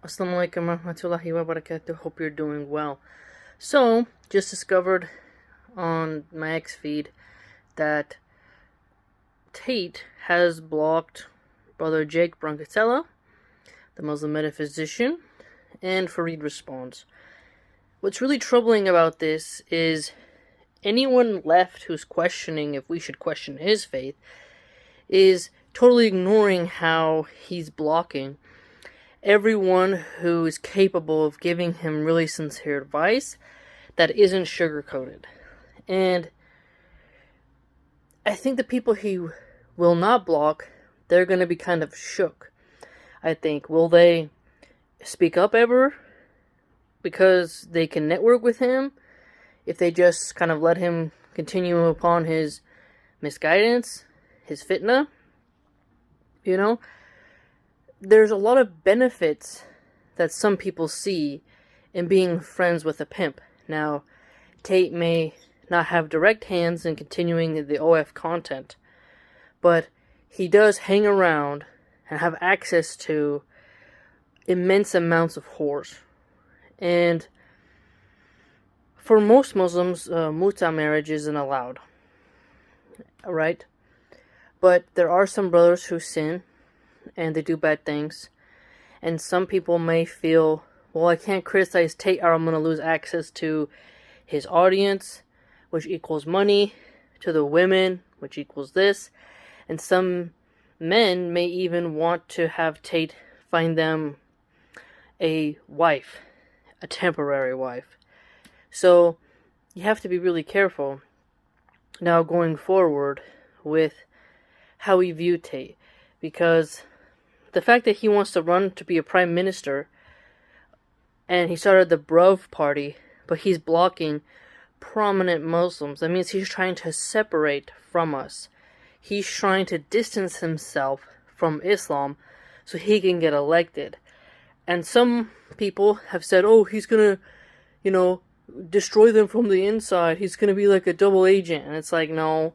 Assalamu alaikum warahmatullahi wabarakatuh. Hope you're doing well. So, just discovered on my X feed that Tate has blocked Brother Jake Brancatella, the Muslim metaphysician, and Farid responds. What's really troubling about this is anyone left who's questioning if we should question his faith is totally ignoring how he's blocking everyone who is capable of giving him really sincere advice that isn't sugar-coated. And I think the people he will not block, they're going to be kind of shook. I think, will they speak up ever? Because they can network with him? If they just kind of let him continue upon his misguidance, his fitna? You know? There's a lot of benefits that some people see in being friends with a pimp. Now, Tate may not have direct hands in continuing the OF content, but he does hang around and have access to immense amounts of whores. And for most Muslims, muta marriage isn't allowed, right? But there are some brothers who sin and they do bad things, and some people may feel, well, I can't criticize Tate or I'm going to lose access to his audience, which equals money, to the women, which equals this, and some men may even want to have Tate find them a wife, a temporary wife. So you have to be really careful now going forward with how we view Tate, because the fact that he wants to run to be a prime minister, and he started the Bruv party, but he's blocking prominent Muslims, that means he's trying to separate from us. He's trying to distance himself from Islam so he can get elected. And some people have said, oh, he's gonna, destroy them from the inside. He's gonna be like a double agent. And it's like, no.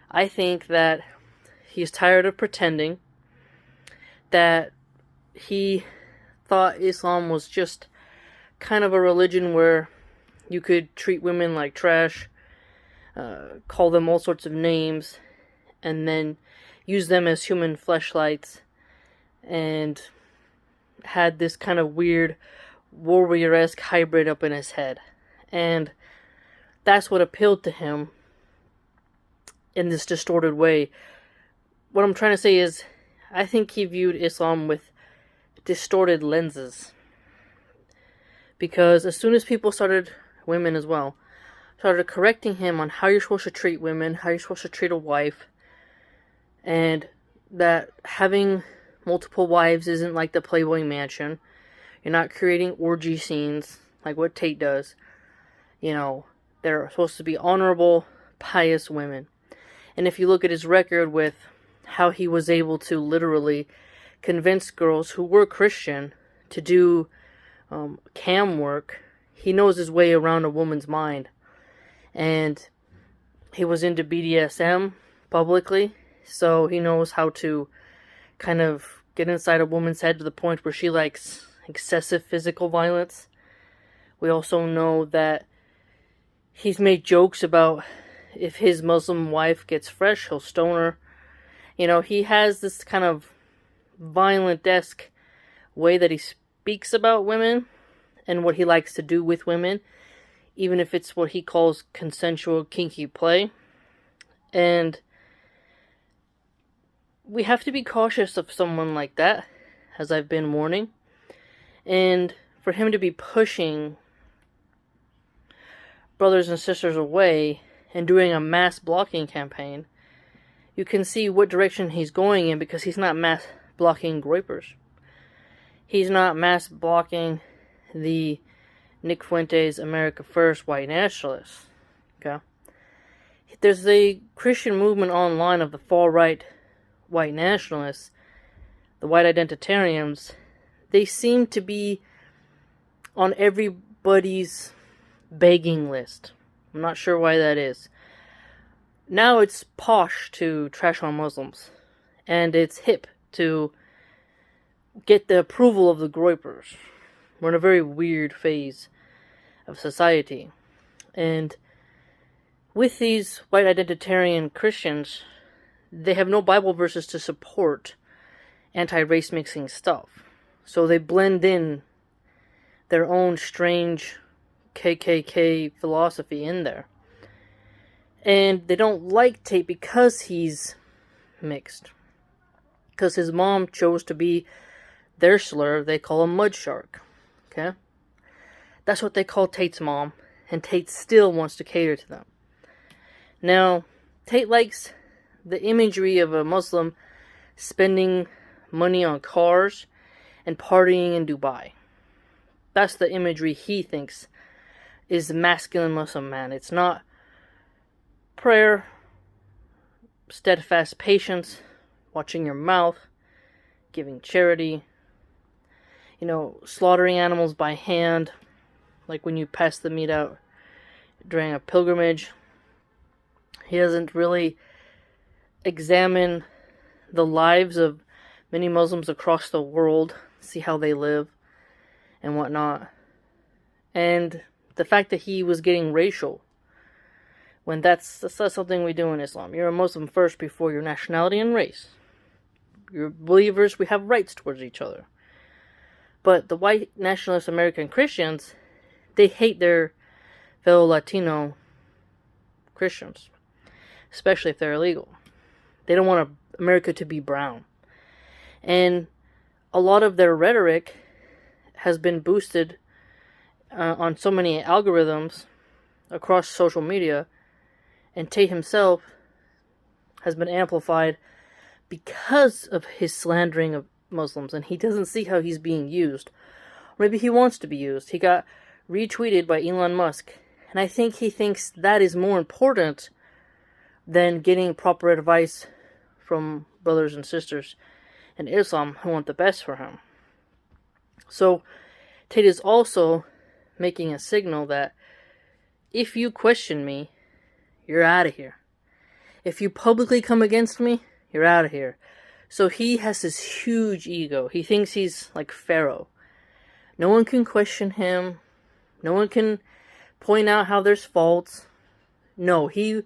I think that he's tired of pretending, that he thought Islam was just kind of a religion where you could treat women like trash, call them all sorts of names, and then use them as human fleshlights, and had this kind of weird warrior-esque hybrid up in his head. And that's what appealed to him in this distorted way. What I'm trying to say is, I think he viewed Islam with distorted lenses. Because as soon as people started, women as well, started correcting him on how you're supposed to treat women, how you're supposed to treat a wife, and that having multiple wives isn't like the Playboy Mansion, you're not creating orgy scenes like what Tate does, they're supposed to be honorable, pious women. And if you look at his record with how he was able to literally convince girls who were Christian to do cam work, he knows his way around a woman's mind. And he was into BDSM publicly, so he knows how to kind of get inside a woman's head to the point where she likes excessive physical violence. We also know that he's made jokes about if his Muslim wife gets fresh, he'll stone her. He has this kind of violent-esque way that he speaks about women and what he likes to do with women, even if it's what he calls consensual, kinky play. And we have to be cautious of someone like that, as I've been warning. And for him to be pushing brothers and sisters away and doing a mass blocking campaign, you can see what direction he's going in, because he's not mass blocking groypers. He's not mass blocking the Nick Fuentes America First white nationalists. Okay? There's a Christian movement online of the far-right white nationalists, the white identitarians. They seem to be on everybody's begging list. I'm not sure why that is. Now it's posh to trash on Muslims, and it's hip to get the approval of the groypers. We're in a very weird phase of society. And with these white identitarian Christians, they have no Bible verses to support anti-race mixing stuff. So they blend in their own strange KKK philosophy in there. And they don't like Tate because he's mixed. Because his mom chose to be their slur, they call him mud shark. Okay? That's what they call Tate's mom, and Tate still wants to cater to them. Now, Tate likes the imagery of a Muslim spending money on cars and partying in Dubai. That's the imagery he thinks is the masculine Muslim man. It's not prayer, steadfast patience, watching your mouth, giving charity, slaughtering animals by hand, like when you pass the meat out during a pilgrimage. He doesn't really examine the lives of many Muslims across the world, see how they live and whatnot. And the fact that he was getting racial, when that's not something we do in Islam. You're a Muslim first before your nationality and race. You're believers, we have rights towards each other. But the white nationalist American Christians, they hate their fellow Latino Christians, especially if they're illegal. They don't want America to be brown. And a lot of their rhetoric has been boosted on so many algorithms across social media, and Tate himself has been amplified because of his slandering of Muslims, and he doesn't see how he's being used. Or maybe he wants to be used. He got retweeted by Elon Musk, and I think he thinks that is more important than getting proper advice from brothers and sisters in Islam who want the best for him. So Tate is also making a signal that if you question me, you're out of here. If you publicly come against me, you're out of here. So he has this huge ego. He thinks he's like Pharaoh. No one can question him. No one can point out how there's faults. No, he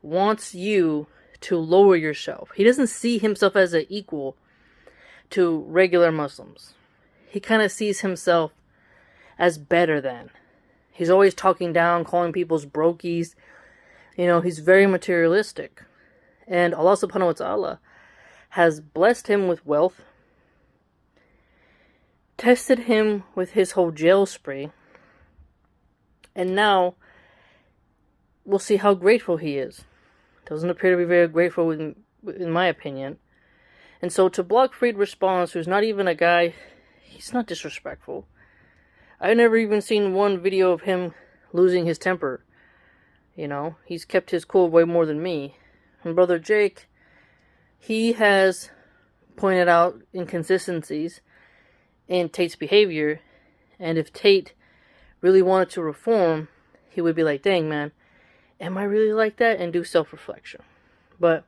wants you to lower yourself. He doesn't see himself as an equal to regular Muslims. He kind of sees himself as better than. He's always talking down, calling people's brokies. He's very materialistic. And Allah subhanahu wa ta'ala has blessed him with wealth, tested him with his whole jail spree, and now we'll see how grateful he is. Doesn't appear to be very grateful in my opinion. And so to block Farid response, who's not even a guy, he's not disrespectful. I've never even seen one video of him losing his temper. He's kept his cool way more than me. And Brother Jake, he has pointed out inconsistencies in Tate's behavior. And if Tate really wanted to reform, he would be like, dang man, am I really like that? And do self-reflection. But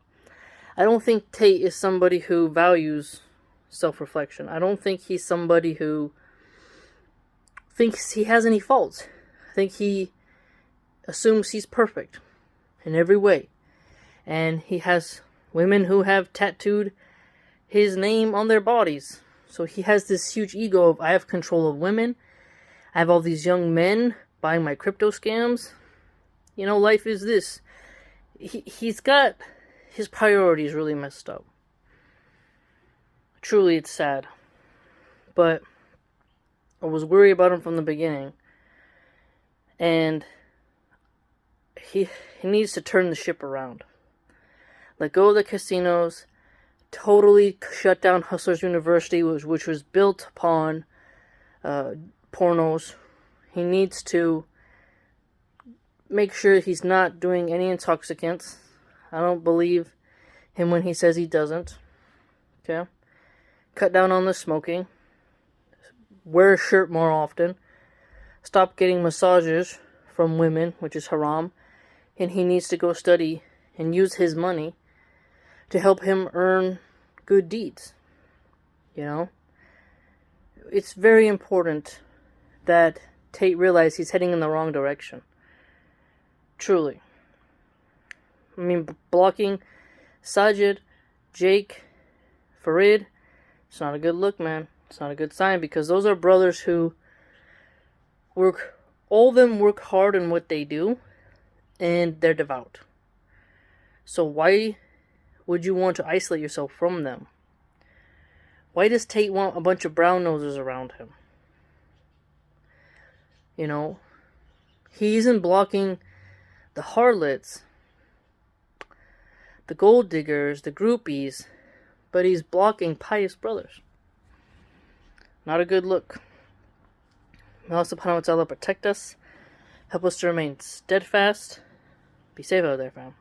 I don't think Tate is somebody who values self-reflection. I don't think he's somebody who thinks he has any faults. I think he assumes he's perfect in every way. And he has women who have tattooed his name on their bodies. So he has this huge ego of, I have control of women. I have all these young men buying my crypto scams. Life is this. He's got his priorities really messed up. Truly, it's sad. But I was worried about him from the beginning. And he needs to turn the ship around. Let go of the casinos. Totally shut down Hustlers University, which was built upon pornos. He needs to make sure he's not doing any intoxicants. I don't believe him when he says he doesn't. Okay? Cut down on the smoking. Wear a shirt more often. Stop getting massages from women, which is haram. And he needs to go study and use his money to help him earn good deeds. it's very important that Tate realize he's heading in the wrong direction. Truly. I mean, blocking Sajid, Jake, Farid, it's not a good look, man. It's not a good sign, because those are brothers who all of them work hard in what they do, and they're devout. So why would you want to isolate yourself from them? Why does Tate want a bunch of brown nosers around him? You know, he isn't blocking the harlots, the gold diggers, the groupies, but he's blocking pious brothers. Not a good look. May Allah subhanahu wa ta'ala protect us, help us to remain steadfast. Be safe out there, fam.